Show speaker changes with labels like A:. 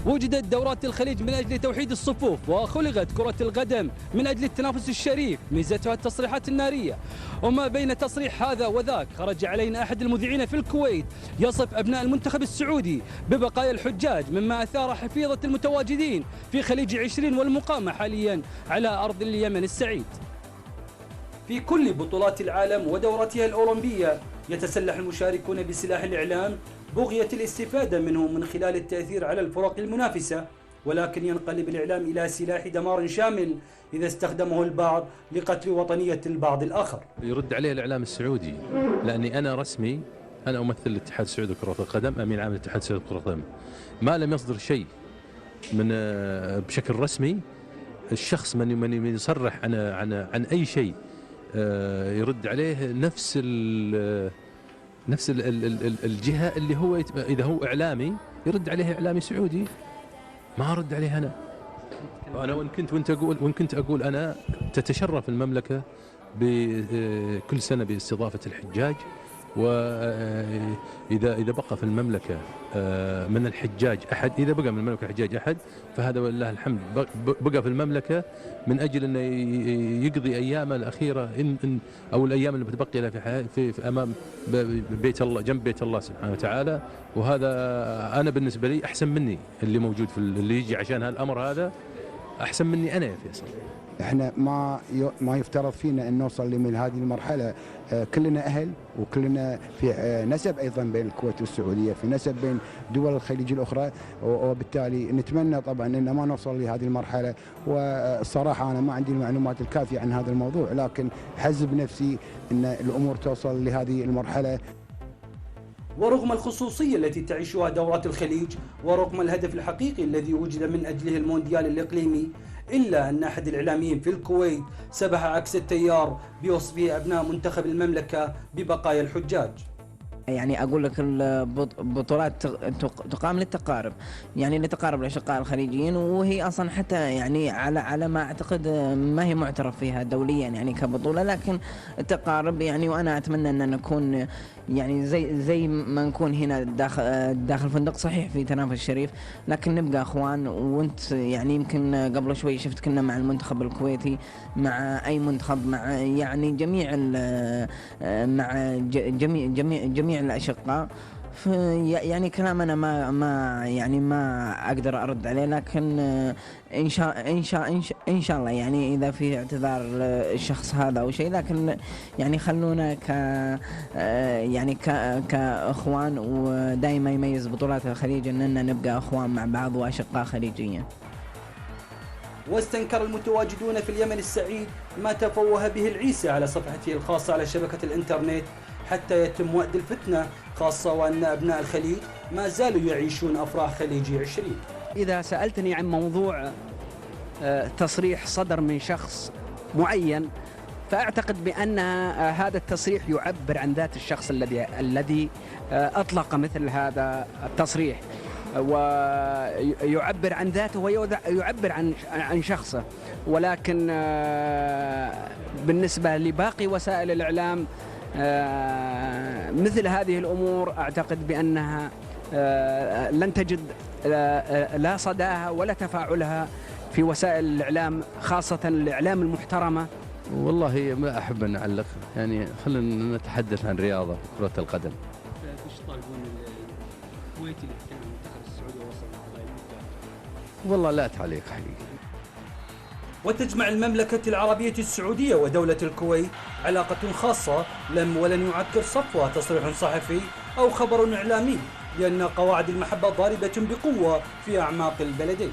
A: وجدت دورات الخليج من أجل توحيد الصفوف، وخلقت كرة القدم من أجل التنافس الشريف، ميزتها التصريحات النارية. وما بين تصريح هذا وذاك خرج علينا أحد المذيعين في الكويت يصف أبناء المنتخب السعودي ببقايا الحجاج، مما أثار حفيظة المتواجدين في خليج 20 والمقامة حاليا على أرض اليمن السعيد. في كل بطولات العالم ودوراتها الأولمبية يتسلح المشاركون بسلاح الإعلام بغية الاستفادة منه من خلال التأثير على الفرق المنافسة، ولكن ينقلب الإعلام إلى سلاح دمار شامل إذا استخدمه البعض لقتل وطنية البعض الآخر.
B: يرد عليه الإعلام السعودي، لأني أنا رسمي، أنا أمثل الاتحاد السعودي لكرة القدم، أمين عام الاتحاد السعودي لكرة القدم. ما لم يصدر شيء من بشكل رسمي، الشخص من يصرح عن أي شيء يرد عليه نفس الجهة اللي هو إذا هو إعلامي يرد عليه إعلامي سعودي، ما أرد عليه أنا وإن كنت أقول أنا تتشرف المملكة بكل سنة باستضافة الحجاج، وإذا بقى في المملكة من الحجاج أحد، إذا بقى من المملكة الحجاج أحد فهذا ولله الحمد، بقى في المملكة من أجل أن يقضي أيامه الأخيرة أو الأيام اللي بتبقي له في أمام بيت الله، جنب بيت الله سبحانه وتعالى. وهذا أنا بالنسبة لي أحسن مني، اللي موجود في اللي يجي عشان هالأمر هذا أحسن مني أنا يا فيصل.
C: احنا ما يفترض فينا ان نوصل لمن هذه المرحله. كلنا اهل وكلنا في نسب ايضا بين الكويت والسعوديه، في نسب بين دول الخليج الاخرى، وبالتالي نتمنى طبعا ان ما نوصل لهذه المرحله. والصراحه انا ما عندي المعلومات الكافيه عن هذا الموضوع، لكن حزب نفسي ان الامور توصل لهذه المرحله.
A: ورغم الخصوصية التي تعيشها دورات الخليج، ورغم الهدف الحقيقي الذي وجد من أجله المونديال الإقليمي، إلا أن أحد الإعلاميين في الكويت سبح عكس التيار بوصفه أبناء منتخب المملكة ببقايا الحجاج.
D: يعني أقول لك البطولات تقام للتقارب، يعني لتقارب الأشقاء الخليجيين، وهي أصلا حتى يعني على ما أعتقد ما هي معترف فيها دوليا يعني كبطولة، لكن التقارب يعني. وأنا أتمنى أن نكون يعني زي ما نكون هنا داخل فندق، صحيح في تنافس شريف لكن نبقى أخوان. وأنت يعني يمكن قبل شوي شفت كنا مع المنتخب الكويتي، مع أي منتخب، مع يعني جميع مع جميع الأشقاء. يعني كلامنا ما أقدر أرد عليه، لكن إن شاء الله يعني إذا في اعتذار الشخص هذا أو شيء، لكن يعني خلونا كأخوان، ودائما يميز بطولات الخليج أننا نبقى أخوان مع بعض وأشقاء خليجيين.
A: واستنكر المتواجدون في اليمن السعيد ما تفوه به العيسى على صفحته الخاصة على شبكة الإنترنت حتى يتم وأد الفتنة، خاصة وأن أبناء الخليج ما زالوا يعيشون أفراح خليجي 20.
E: إذا سألتني عن موضوع تصريح صدر من شخص معين، فأعتقد بأن هذا التصريح يعبر عن ذات الشخص الذي أطلق مثل هذا التصريح، ويعبر عن ذاته ويعبر عن شخصه. ولكن بالنسبة لباقي وسائل الإعلام مثل هذه الأمور أعتقد بأنها لن تجد لا صداها ولا تفاعلها في وسائل الإعلام، خاصة الإعلام المحترمة.
B: والله ما أحب أن أعلق، يعني خلينا نتحدث عن رياضة كرة القدم.
A: ايش طالبون الكويتي اللي كان المنتخب السعودي وصل
B: والله لا تعليق حقيقي.
A: وتجمع المملكة العربية السعودية ودولة الكويت علاقة خاصة ولن يعكر صفوة تصريح صحفي أو خبر إعلامي، لأن قواعد المحبة ضاربة بقوة في أعماق البلدين.